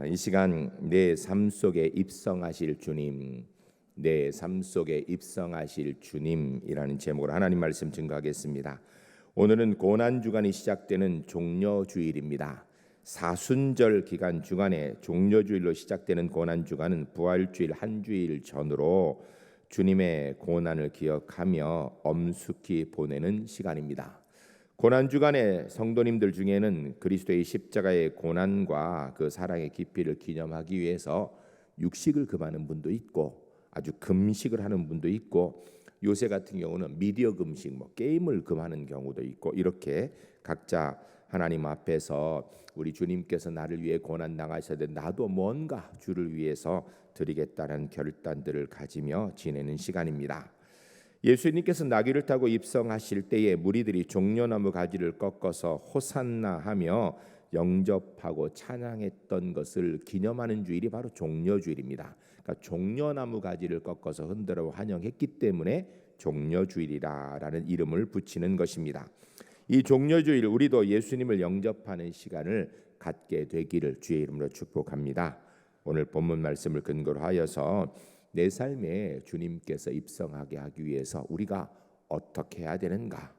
이 시간 내 삶 속에 입성하실 주님, 내 삶 속에 입성하실 주님이라는 제목으로 하나님 말씀 증거하겠습니다. 오늘은 고난주간이 시작되는 종려주일입니다. 사순절 기간 주간에 종려주일로 시작되는 고난주간은 부활주일 한 주일 전으로 주님의 고난을 기억하며 엄숙히 보내는 시간입니다. 고난주간에 성도님들 중에는 그리스도의 십자가의 고난과 그 사랑의 깊이를 기념하기 위해서 육식을 금하는 분도 있고 아주 금식을 하는 분도 있고 요새 같은 경우는 미디어 금식, 게임을 금하는 경우도 있고 이렇게 각자 하나님 앞에서 우리 주님께서 나를 위해 고난 당하셔야 나도 뭔가 주를 위해서 드리겠다는 결단들을 가지며 지내는 시간입니다. 예수님께서 나귀를 타고 입성하실 때에 무리들이 종려나무 가지를 꺾어서 호산나 하며 영접하고 찬양했던 것을 기념하는 주일이 바로 종려주일입니다. 그러니까 종려나무 가지를 꺾어서 흔들어 환영했기 때문에 종려주일이라는 이름을 붙이는 것입니다. 이 종려주일 우리도 예수님을 영접하는 시간을 갖게 되기를 주의 이름으로 축복합니다. 오늘 본문 말씀을 근거로 하여서 내 삶에 주님께서 입성하게 하기 위해서 우리가 어떻게 해야 되는가?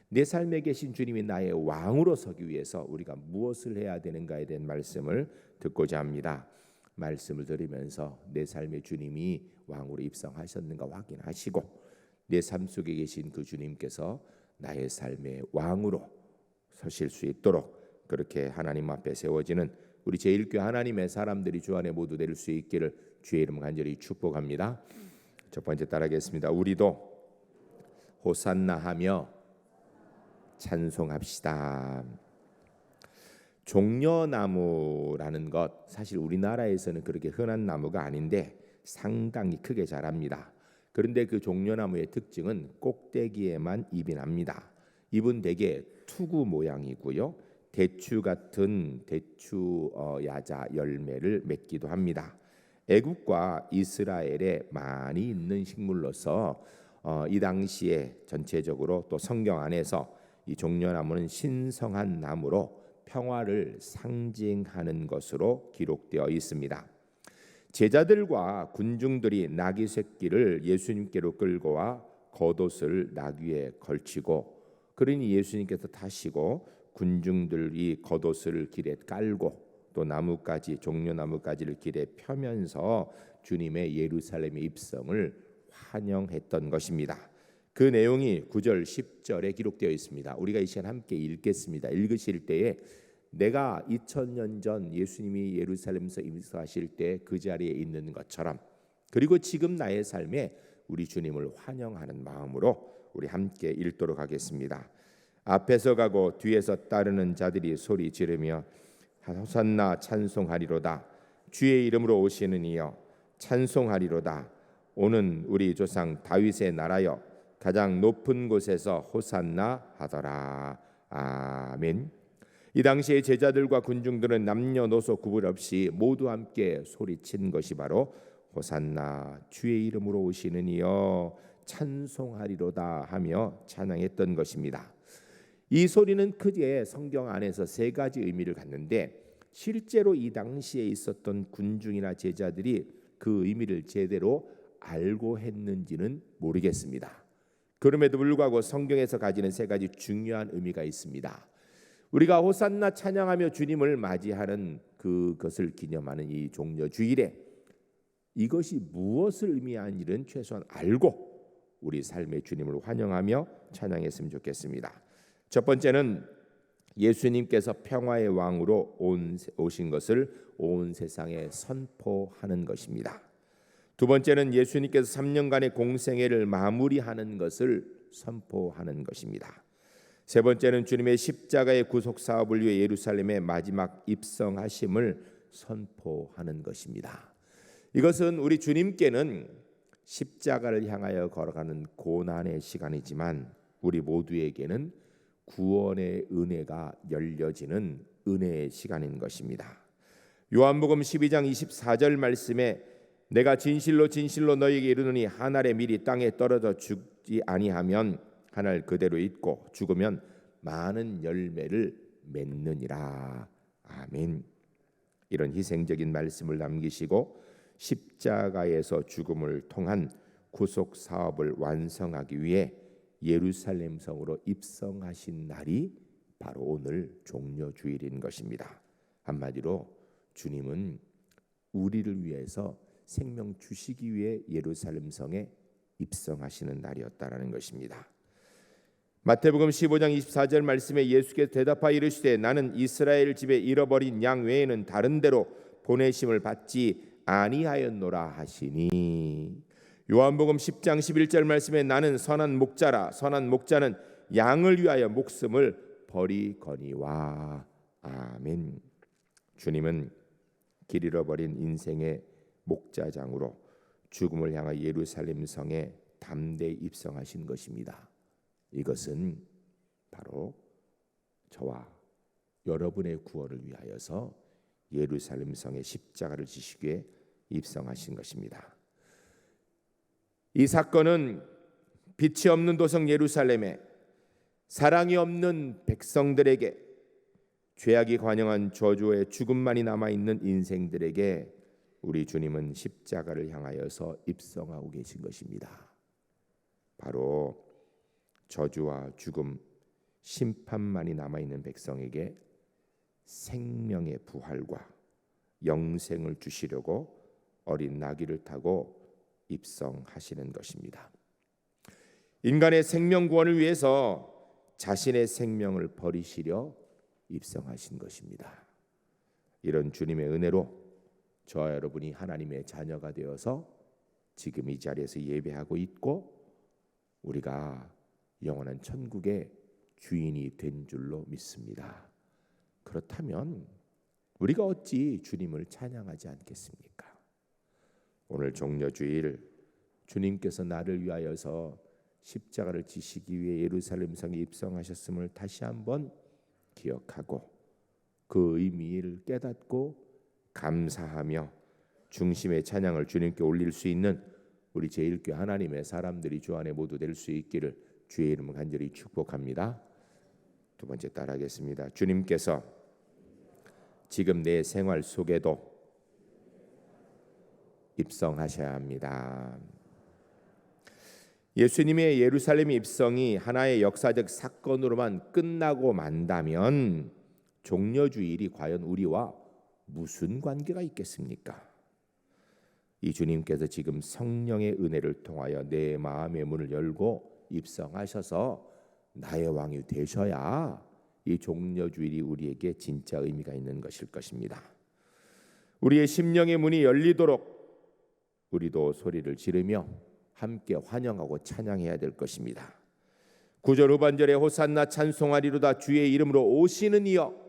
내 삶에 계신 주님이 나의 왕으로 서기 위해서 우리가 무엇을 해야 되는가에 대한 말씀을 듣고자 합니다. 말씀을 들으면서 내 삶에 주님이 왕으로 입성하셨는가 확인하시고 내 삶 속에 계신 그 주님께서 나의 삶의 왕으로 서실 수 있도록 그렇게 하나님 앞에 세워지는 우리 제1교회 하나님의 사람들이 주 안에 모두 될 수 있기를 주의 이름 간절히 축복합니다. 첫 번째 따라하겠습니다. 우리도 호산나 하며 찬송합시다. 종려나무라는 것 사실 우리나라에서는 그렇게 흔한 나무가 아닌데 상당히 크게 자랍니다. 그런데 그 종려나무의 특징은 꼭대기에만 잎이 납니다. 잎은 대개 투구 모양이고요. 대추 같은 대추 야자 열매를 맺기도 합니다. 애국과 이스라엘에 많이 있는 식물로서 이 당시에 전체적으로 또 성경 안에서 이 종려나무는 신성한 나무로 평화를 상징하는 것으로 기록되어 있습니다. 제자들과 군중들이 나귀 새끼를 예수님께로 끌고 와 겉옷을 나귀에 걸치고 그러니 예수님께서 타시고 군중들이 겉옷을 길에 깔고 또 나무까지 종려나무까지를 길에 펴면서 주님의 예루살렘의 입성을 환영했던 것입니다. 그 내용이 9절 10절에 기록되어 있습니다. 우리가 이 시간 함께 읽겠습니다. 읽으실 때에 내가 2000년 전 예수님이 예루살렘에서 입성하실 때 그 자리에 있는 것처럼 그리고 지금 나의 삶에 우리 주님을 환영하는 마음으로 우리 함께 읽도록 하겠습니다. 앞에서 가고 뒤에서 따르는 자들이 소리 지르며 호산나 찬송하리로다. 주의 이름으로 오시는 이여 찬송하리로다. 오는 우리 조상 다윗의 나라여 가장 높은 곳에서 호산나 하더라. 아멘. 이 당시에 제자들과 군중들은 남녀노소 구분 없이 모두 함께 소리친 것이 바로 호산나 주의 이름으로 오시는 이여 찬송하리로다 하며 찬양했던 것입니다. 이 소리는 크게 성경 안에서 세 가지 의미를 갖는데 실제로 이 당시에 있었던 군중이나 제자들이 그 의미를 제대로 알고 했는지는 모르겠습니다. 그럼에도 불구하고 성경에서 가지는 세 가지 중요한 의미가 있습니다. 우리가 호산나 찬양하며 주님을 맞이하는 그것을 기념하는 이 종려주일에 이것이 무엇을 의미하는지는 최소한 알고 우리 삶의 주님을 환영하며 찬양했으면 좋겠습니다. 첫 번째는 예수님께서 평화의 왕으로 오신 것을 온 세상에 선포하는 것입니다. 두 번째는 예수님께서 3년간의 공생애를 마무리하는 것을 선포하는 것입니다. 세 번째는 주님의 십자가의 구속 사업을 위해 예루살렘의 마지막 입성하심을 선포하는 것입니다. 이것은 우리 주님께는 십자가를 향하여 걸어가는 고난의 시간이지만 우리 모두에게는 구원의 은혜가 열려지는 은혜의 시간인 것입니다. 요한복음 12장 24절 말씀에 내가 진실로 진실로 너희에게 이르노니 한 알의 밀이 땅에 떨어져 죽지 아니하면 한 알 그대로 있고 죽으면 많은 열매를 맺느니라. 아멘. 이런 희생적인 말씀을 남기시고 십자가에서 죽음을 통한 구속 사업을 완성하기 위해 예루살렘 성으로 입성하신 날이 바로 오늘 종려주일인 것입니다. 한마디로 주님은 우리를 위해서 생명 주시기 위해 예루살렘 성에 입성하시는 날이었다라는 것입니다. 마태복음 15장 24절 말씀에 예수께서 대답하여 이르시되 나는 이스라엘 집에 잃어버린 양 외에는 다른 데로 보내심을 받지 아니하였노라 하시니, 요한복음 10장 11절 말씀에 나는 선한 목자라 선한 목자는 양을 위하여 목숨을 버리거니와. 아멘. 주님은 길 잃어버린 인생의 목자장으로 죽음을 향하여 예루살렘 성에 담대히 입성하신 것입니다. 이것은 바로 저와 여러분의 구원을 위하여서 예루살렘 성에 십자가를 지시기에 입성하신 것입니다. 이 사건은 빛이 없는 도성 예루살렘에 사랑이 없는 백성들에게 죄악이 관영한 저주의 죽음만이 남아있는 인생들에게 우리 주님은 십자가를 향하여서 입성하고 계신 것입니다. 바로 저주와 죽음, 심판만이 남아있는 백성에게 생명의 부활과 영생을 주시려고 어린 나귀를 타고 입성하시는 것입니다. 인간의 생명 구원을 위해서 자신의 생명을 버리시려 입성하신 것입니다. 이런 주님의 은혜로 저와 여러분이 하나님의 자녀가 되어서 지금 이 자리에서 예배하고 있고 우리가 영원한 천국의 주인이 된 줄로 믿습니다. 그렇다면 우리가 어찌 주님을 찬양하지 않겠습니까? 오늘 종려주일 주님께서 나를 위하여서 십자가를 지시기 위해 예루살렘 성에 입성하셨음을 다시 한번 기억하고 그 의미를 깨닫고 감사하며 중심의 찬양을 주님께 올릴 수 있는 우리 제1교회 하나님의 사람들이 주 안에 모두 될 수 있기를 주의 이름으로 간절히 축복합니다. 두 번째 따라하겠습니다. 주님께서 지금 내 생활 속에도 입성하셔야 합니다. 예수님의 예루살렘 입성이 하나의 역사적 사건으로만 끝나고 만다면 종려주일이 과연 우리와 무슨 관계가 있겠습니까? 이 주님께서 지금 성령의 은혜를 통하여 내 마음의 문을 열고 입성하셔서 나의 왕이 되셔야 이 종려주일이 우리에게 진짜 의미가 있는 것일 것입니다. 우리의 심령의 문이 열리도록 우리도 소리를 지르며 함께 환영하고 찬양해야 될 것입니다. 9절 후반절에 호산나 찬송하리로다 주의 이름으로 오시는 이여.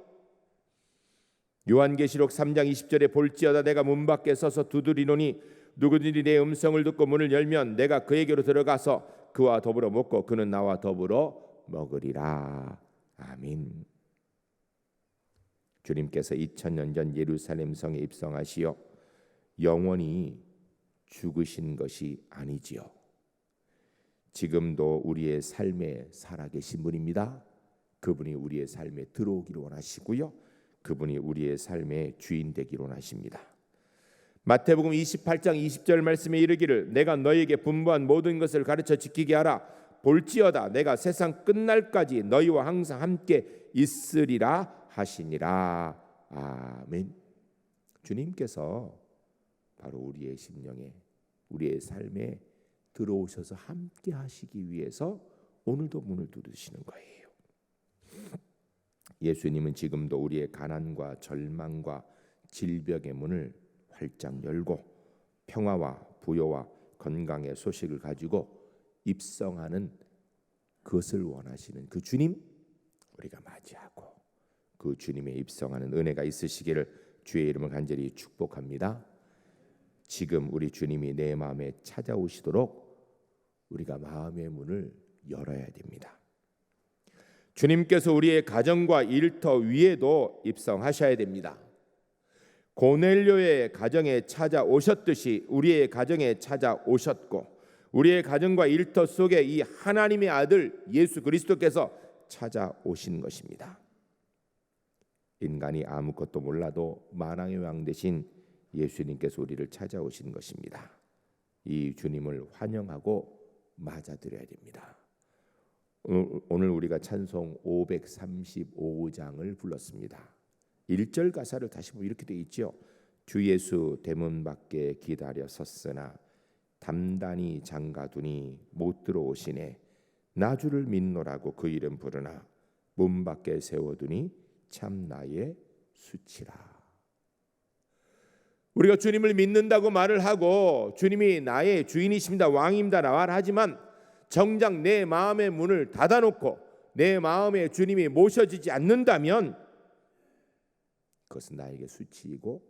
요한계시록 3장 20절에 볼지어다 내가 문 밖에 서서 두드리노니 누구든지 내 음성을 듣고 문을 열면 내가 그에게로 들어가서 그와 더불어 먹고 그는 나와 더불어 먹으리라. 아멘. 주님께서 2000년 전 예루살렘 성에 입성하시어 영원히 죽으신 것이 아니지요. 지금도 우리의 삶에 살아계신 분입니다. 그분이 우리의 삶에 들어오기를 원하시고요. 그분이 우리의 삶의 주인 되기를 원하십니다. 마태복음 28장 20절 말씀에 이르기를 내가 너희에게 분부한 모든 것을 가르쳐 지키게 하라. 볼지어다 내가 세상 끝날까지 너희와 항상 함께 있으리라 하시니라. 아멘. 주님께서 바로 우리의 심령에 우리의 삶에 들어오셔서 함께 하시기 위해서 오늘도 문을 두드리시는 거예요. 예수님은 지금도 우리의 가난과 절망과 질병의 문을 활짝 열고 평화와 부요와 건강의 소식을 가지고 입성하는 그것을 원하시는 그 주님 우리가 맞이하고 그 주님의 입성하는 은혜가 있으시기를 주의 이름을 간절히 축복합니다. 지금 우리 주님이 내 마음에 찾아오시도록 우리가 마음의 문을 열어야 됩니다. 주님께서 우리의 가정과 일터 위에도 입성하셔야 됩니다. 고넬료의 가정에 찾아오셨듯이 우리의 가정에 찾아오셨고 우리의 가정과 일터 속에 이 하나님의 아들 예수 그리스도께서 찾아오신 것입니다. 인간이 아무것도 몰라도 만왕의 왕 되신 예수님께서 우리를 찾아오신 것입니다. 이 주님을 환영하고 맞아들여야 됩니다. 오늘 우리가 찬송 535장을 불렀습니다. 1절 가사를 다시 보면 이렇게 되어 있죠. 주 예수 대문 밖에 기다려 섰으나 단단히 장가두니 못 들어오시네. 나 주를 믿노라고 그 이름 부르나 문 밖에 세워두니 참 나의 수치라. 우리가 주님을 믿는다고 말을 하고 주님이 나의 주인이십니다, 왕입니다 말하지만 정작 내 마음의 문을 닫아놓고 내 마음에 주님이 모셔지지 않는다면 그것은 나에게 수치이고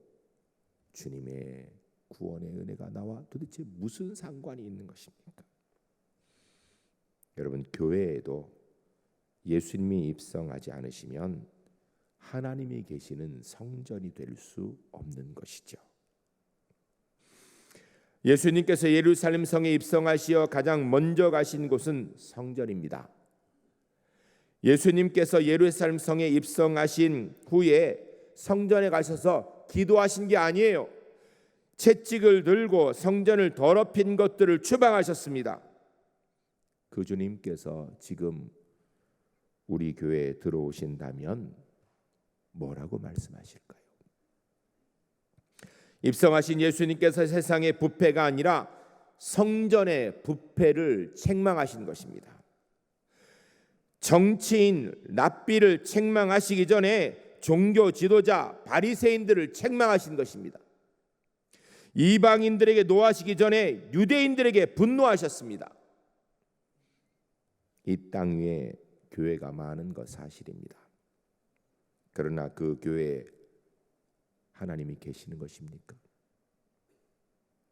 주님의 구원의 은혜가 나와 도대체 무슨 상관이 있는 것입니까? 여러분, 교회에도 예수님이 입성하지 않으시면 하나님이 계시는 성전이 될 수 없는 것이죠. 예수님께서 예루살렘 성에 입성하시어 가장 먼저 가신 곳은 성전입니다. 예수님께서 예루살렘 성에 입성하신 후에 성전에 가셔서 기도하신 게 아니에요. 채찍을 들고 성전을 더럽힌 것들을 추방하셨습니다. 그 주님께서 지금 우리 교회에 들어오신다면 뭐라고 말씀하실까요? 입성하신 예수님께서 세상의 부패가 아니라 성전의 부패를 책망하신 것입니다. 정치인 랍비를 책망하시기 전에 종교 지도자 바리새인들을 책망하신 것입니다. 이방인들에게 노하시기 전에 유대인들에게 분노하셨습니다. 이 땅 위에 교회가 많은 것 사실입니다. 그러나 그 교회에 하나님이 계시는 것입니까?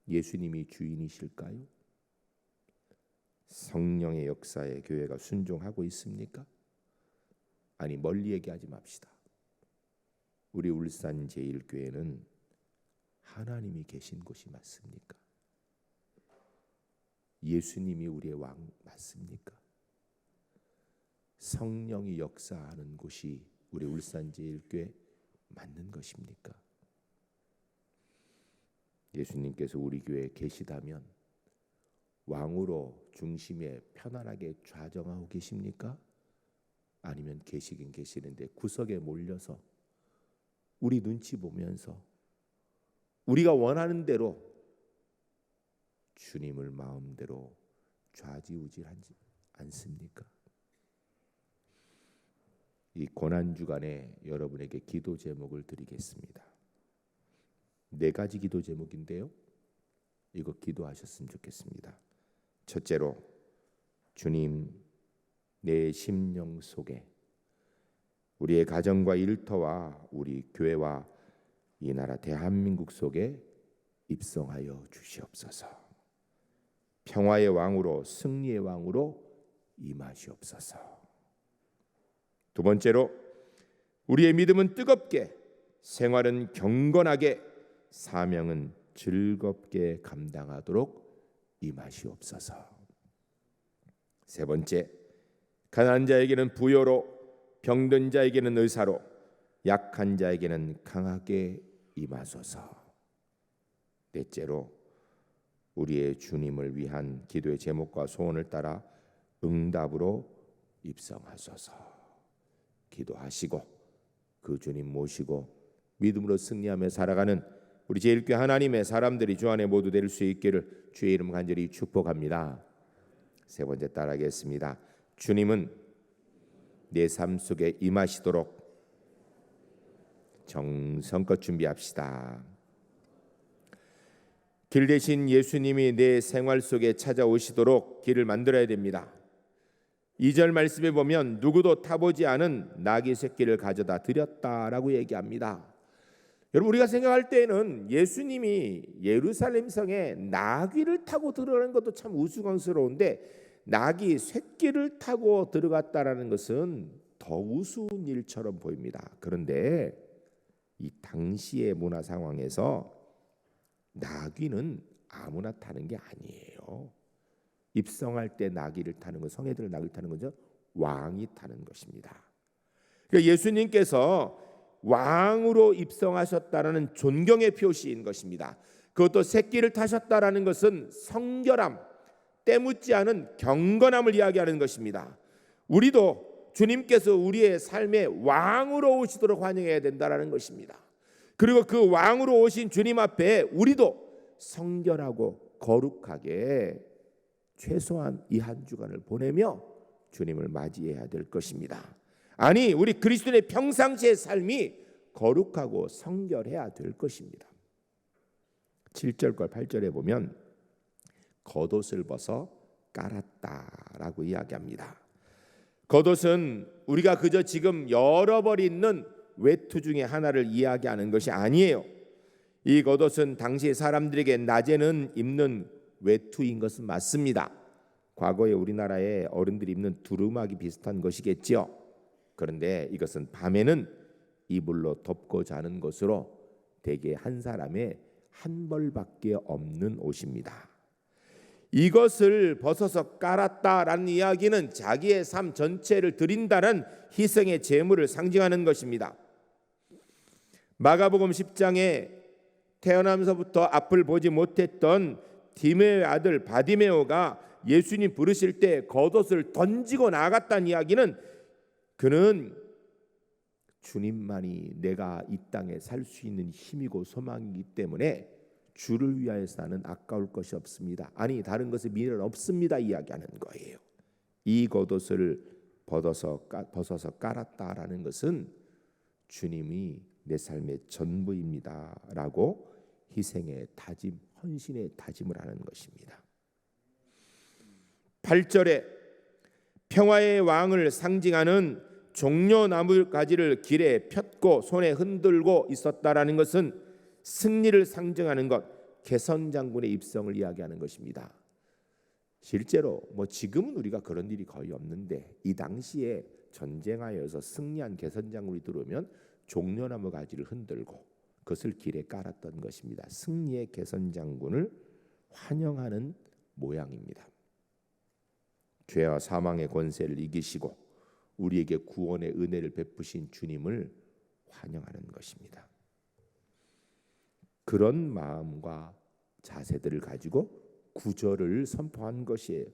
예수님이 주인이실까요? 성령의 역사에 교회가 순종하고 있습니까? 아니, 멀리 얘기하지 맙시다. 우리 울산 제1교회는 하나님이 계신 곳이 맞습니까? 예수님이 우리의 왕 맞습니까? 성령이 역사하는 곳이 우리 울산 제1교회 맞는 것입니까? 예수님께서 우리 교회에 계시다면 왕으로 중심에 편안하게 좌정하고 계십니까? 아니면 계시긴 계시는데 구석에 몰려서 우리 눈치 보면서 우리가 원하는 대로 주님을 마음대로 좌지우지하지 않습니까? 이 고난주간에 여러분에게 기도 제목을 드리겠습니다. 4가지 기도 제목인데요, 이거 기도하셨으면 좋겠습니다. 첫째로, 주님, 내 심령 속에 우리의 가정과 일터와 우리 교회와 이 나라 대한민국 속에 입성하여 주시옵소서. 평화의 왕으로, 승리의 왕으로 임하시옵소서. 두 번째로, 우리의 믿음은 뜨겁게, 생활은 경건하게, 사명은 즐겁게 감당하도록 임하시옵소서. 세 번째, 가난한 자에게는 부여로, 병든 자에게는 의사로, 약한 자에게는 강하게 임하소서. 넷째로, 우리의 주님을 위한 기도의 제목과 소원을 따라 응답으로 입성하소서. 기도하시고 그 주님 모시고 믿음으로 승리하며 살아가는 우리 제1교회 하나님의 사람들이 주 안에 모두 될 수 있기를 주의 이름 간절히 축복합니다. 세 번째 따라하겠습니다. 주님은 내 삶 속에 임하시도록 정성껏 준비합시다. 길 대신 예수님이 내 생활 속에 찾아오시도록 길을 만들어야 됩니다. 2절 말씀에 보면 누구도 타보지 않은 나귀 새끼를 가져다 드렸다라고 얘기합니다. 여러분, 우리가 생각할 때는 예수님이 예루살렘 성에 나귀를 타고 들어가는 것도 참 우스꽝스러운데 나귀 새끼를 타고 들어갔다라는 것은 더 우스운 일처럼 보입니다. 그런데 이 당시의 문화 상황에서 나귀는 아무나 타는 게 아니에요. 입성할 때 나귀를 타는 것, 성애들 나귀를 타는 거죠. 왕이 타는 것입니다. 그러니까 예수님께서 왕으로 입성하셨다라는 존경의 표시인 것입니다. 그것도 새끼를 타셨다라는 것은 성결함, 때묻지 않은 경건함을 이야기하는 것입니다. 우리도 주님께서 우리의 삶에 왕으로 오시도록 환영해야 된다라는 것입니다. 그리고 그 왕으로 오신 주님 앞에 우리도 성결하고 거룩하게 최소한 이 한 주간을 보내며 주님을 맞이해야 될 것입니다. 아니, 우리 그리스도인의 평상시의 삶이 거룩하고 성결해야 될 것입니다. 7절과 8절에 보면 겉옷을 벗어 깔았다라고 이야기합니다. 겉옷은 우리가 그저 지금 여러 벌 있는 외투 중에 하나를 이야기하는 것이 아니에요. 이 겉옷은 당시 사람들에게 낮에는 입는 외투인 것은 맞습니다. 과거에 우리나라에 어른들이 입는 두루마기 비슷한 것이겠지요. 그런데 이것은 밤에는 이불로 덮고 자는 것으로 대개 한 사람의 한 벌밖에 없는 옷입니다. 이것을 벗어서 깔았다라는 이야기는 자기의 삶 전체를 드린다는 희생의 제물을 상징하는 것입니다. 마가복음 10장에 태어나면서부터 앞을 보지 못했던 디메오의 아들 바디메오가 예수님 부르실 때 겉옷을 던지고 나갔다는 이야기는 그는 주님만이 내가 이 땅에 살 수 있는 힘이고 소망이기 때문에 주를 위하여 사는 아까울 것이 없습니다. 아니, 다른 것에 미련 없습니다 이야기하는 거예요. 이 겉옷을 벗어서 깔았다라는 것은 주님이 내 삶의 전부입니다라고 희생의 다짐, 헌신의 다짐을 하는 것입니다. 8절에 평화의 왕을 상징하는 종려나무 가지를 길에 폈고 손에 흔들고 있었다라는 것은 승리를 상징하는 것, 개선장군의 입성을 이야기하는 것입니다. 실제로 지금은 우리가 그런 일이 거의 없는데 이 당시에 전쟁하여서 승리한 개선장군이 들어오면 종려나무 가지를 흔들고 그것을 길에 깔았던 것입니다. 승리의 개선장군을 환영하는 모양입니다. 죄와 사망의 권세를 이기시고 우리에게 구원의 은혜를 베푸신 주님을 환영하는 것입니다. 그런 마음과 자세들을 가지고 구절을 선포한 것이에요.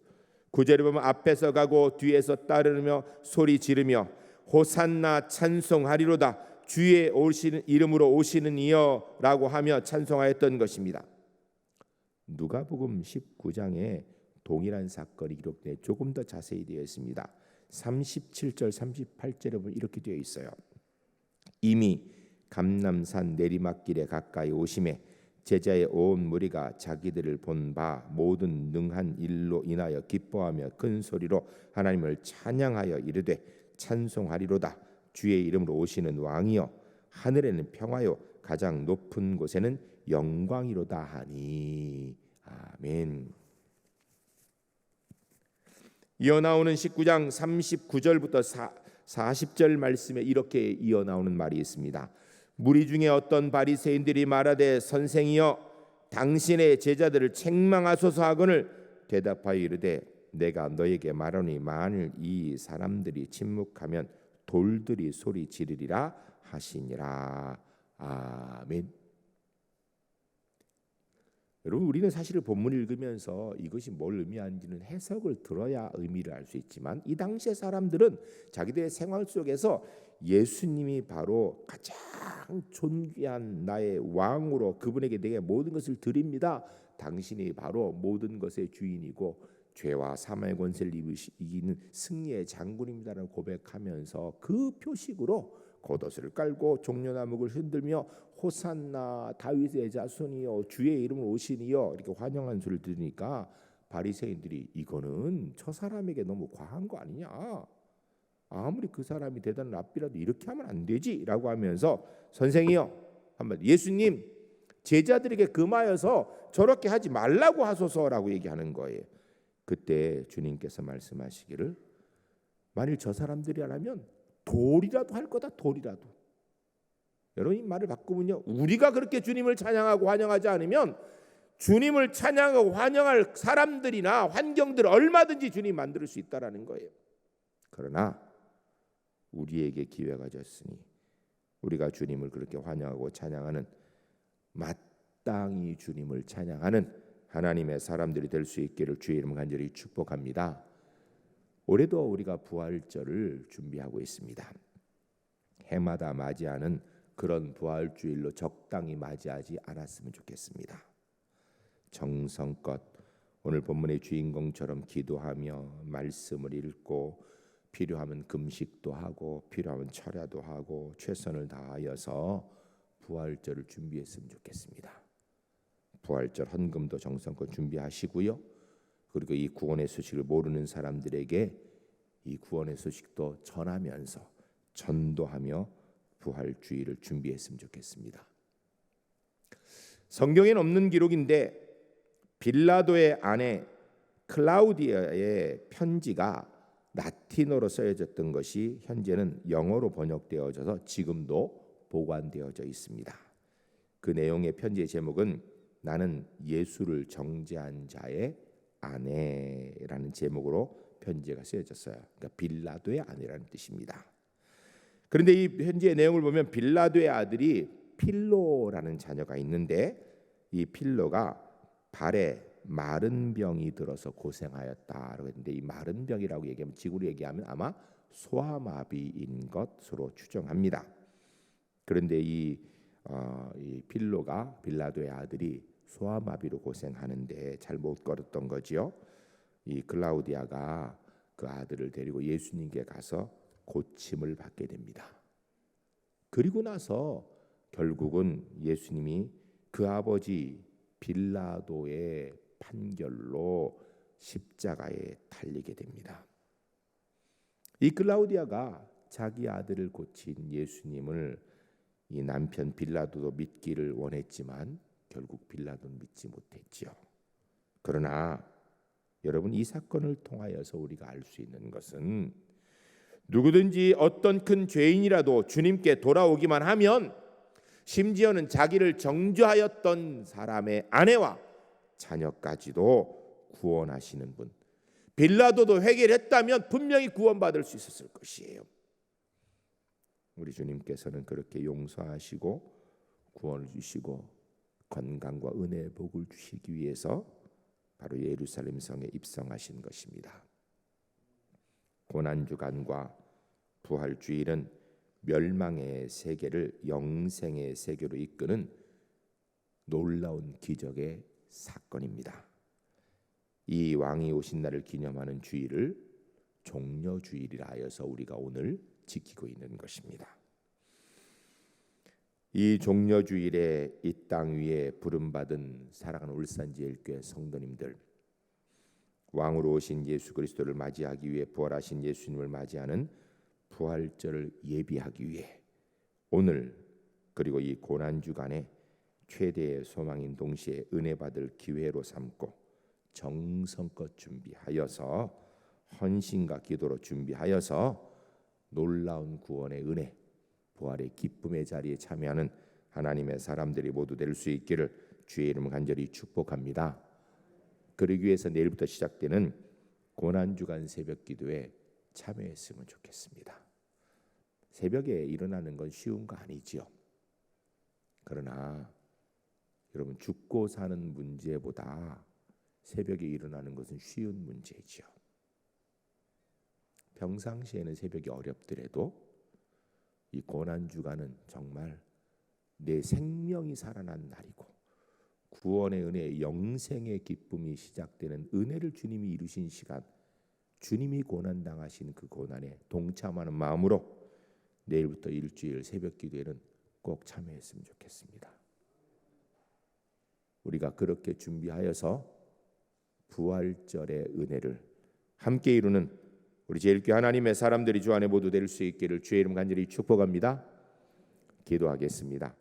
구절에 보면 앞에서 가고 뒤에서 따르며 소리 지르며 호산나 찬송하리로다 주의 오시는 이름으로 오시는 이여라고 하며 찬송하였던 것입니다. 누가복음 19장에 동일한 사건이 기록돼 조금 더 자세히 되어 있습니다. 37절 38절에 보면 이렇게 되어 있어요. 이미 감람산 내리막길에 가까이 오심에 제자의 온 무리가 자기들을 본 바 모든 능한 일로 인하여 기뻐하며 큰 소리로 하나님을 찬양하여 이르되 찬송하리로다 주의 이름으로 오시는 왕이여 하늘에는 평화요 가장 높은 곳에는 영광이로다 하니 아멘. 이어나오는 19장 39절부터 40절 말씀에 이렇게 이어나오는 말이 있습니다. 무리 중에 어떤 바리새인들이 말하되 선생이여 당신의 제자들을 책망하소서 하거늘 대답하여 이르되 내가 너에게 말하노니 만일 이 사람들이 침묵하면 돌들이 소리 지르리라 하시니라. 아멘. 여러분, 우리는 사실 본문을 읽으면서 이것이 뭘 의미하는지는 해석을 들어야 의미를 알 수 있지만 이 당시의 사람들은 자기들의 생활 속에서 예수님이 바로 가장 존귀한 나의 왕으로 그분에게 내게 모든 것을 드립니다. 당신이 바로 모든 것의 주인이고 죄와 사망의 권세를 이기는 승리의 장군입니다라고 고백하면서 그 표식으로 겉옷을 깔고 종려나무를 흔들며 호산나 다윗의 자손이여 주의 이름으로 오시니여 이렇게 환영하는 소리를 들으니까 바리새인들이 이거는 저 사람에게 너무 과한 거 아니냐, 아무리 그 사람이 대단한 랍비라도 이렇게 하면 안 되지라고 하면서 선생이여 한마디 예수님 제자들에게 금하여서 저렇게 하지 말라고 하소서라고 얘기하는 거예요. 그때 주님께서 말씀하시기를 만일 저 사람들이라면 돌이라도 할 거다. 돌이라도. 여러분 이 말을 바꾸면요, 우리가 그렇게 주님을 찬양하고 환영하지 않으면 주님을 찬양하고 환영할 사람들이나 환경들을 얼마든지 주님 만들 수 있다라는 거예요. 그러나 우리에게 기회가 졌으니 우리가 주님을 그렇게 환영하고 찬양하는, 마땅히 주님을 찬양하는 하나님의 사람들이 될 수 있기를 주의 이름 간절히 축복합니다. 올해도 우리가 부활절을 준비하고 있습니다. 해마다 맞이하는 그런 부활주일로 적당히 맞이하지 않았으면 좋겠습니다. 정성껏 오늘 본문의 주인공처럼 기도하며 말씀을 읽고 필요하면 금식도 하고 필요하면 철야도 하고 최선을 다하여서 부활절을 준비했으면 좋겠습니다. 부활절 헌금도 정성껏 준비하시고요. 그리고 이 구원의 소식을 모르는 사람들에게 이 구원의 소식도 전하면서 전도하며 부활주의를 준비했으면 좋겠습니다. 성경엔 없는 기록인데 빌라도의 아내 클라우디아의 편지가 라틴어로 쓰여졌던 것이 현재는 영어로 번역되어져서 지금도 보관되어져 있습니다. 그 내용의 편지의 제목은 나는 예수를 정죄한 자의 아내라는 제목으로 편지가 쓰여졌어요. 그러니까 빌라도의 아내라는 뜻입니다. 그런데 이 편지의 내용을 보면 빌라도의 아들이 필로라는 자녀가 있는데 이 필로가 발에 마른 병이 들어서 고생하였다라고 했는데 이 마른 병이라고 얘기하면 지구로 얘기하면 아마 소아마비인 것으로 추정합니다. 그런데 이 필로가 빌라도의 아들이 소아마비로 고생하는데 잘 못 걸었던 거지요. 이 클라우디아가 그 아들을 데리고 예수님께 가서 고침을 받게 됩니다. 그리고 나서 결국은 예수님이 그 아버지 빌라도의 판결로 십자가에 달리게 됩니다. 이 클라우디아가 자기 아들을 고친 예수님을 이 남편 빌라도도 믿기를 원했지만 결국 빌라도는 믿지 못했지요. 그러나 여러분, 이 사건을 통하여서 우리가 알 수 있는 것은 누구든지 어떤 큰 죄인이라도 주님께 돌아오기만 하면 심지어는 자기를 정죄하였던 사람의 아내와 자녀까지도 구원하시는 분, 빌라도도 회개했다면 분명히 구원받을 수 있었을 것이에요. 우리 주님께서는 그렇게 용서하시고 구원을 주시고 건강과 은혜의 복을 주시기 위해서 바로 예루살렘 성에 입성하신 것입니다. 고난주간과 부활주일은 멸망의 세계를 영생의 세계로 이끄는 놀라운 기적의 사건입니다. 이 왕이 오신 날을 기념하는 주일을 종려주일이라 하여서 우리가 오늘 지키고 있는 것입니다. 이 종려주일에 이 땅 위에 부름받은 사랑하는 울산제일교회 성도님들, 왕으로 오신 예수 그리스도를 맞이하기 위해 부활하신 예수님을 맞이하는 부활절을 예비하기 위해 오늘 그리고 이 고난주간에 최대의 소망인 동시에 은혜 받을 기회로 삼고 정성껏 준비하여서 헌신과 기도로 준비하여서 놀라운 구원의 은혜, 부활의 기쁨의 자리에 참여하는 하나님의 사람들이 모두 될 수 있기를 주의 이름 간절히 축복합니다. 그러기 위해서 내일부터 시작되는 고난주간 새벽 기도에 참여했으면 좋겠습니다. 새벽에 일어나는 건 쉬운 거 아니지요. 그러나 여러분, 죽고 사는 문제보다 새벽에 일어나는 것은 쉬운 문제지요. 평상시에는 새벽이 어렵더라도 이 고난주간은 정말 내 생명이 살아난 날이고 구원의 은혜, 영생의 기쁨이 시작되는 은혜를 주님이 이루신 시간, 주님이 고난당하신 그 고난에 동참하는 마음으로 내일부터 일주일 새벽 기도에는 꼭 참여했으면 좋겠습니다. 우리가 그렇게 준비하여서 부활절의 은혜를 함께 이루는 우리 제일교회 하나님의 사람들이 주 안에 모두 될 수 있기를 주의 이름 간절히 축복합니다. 기도하겠습니다.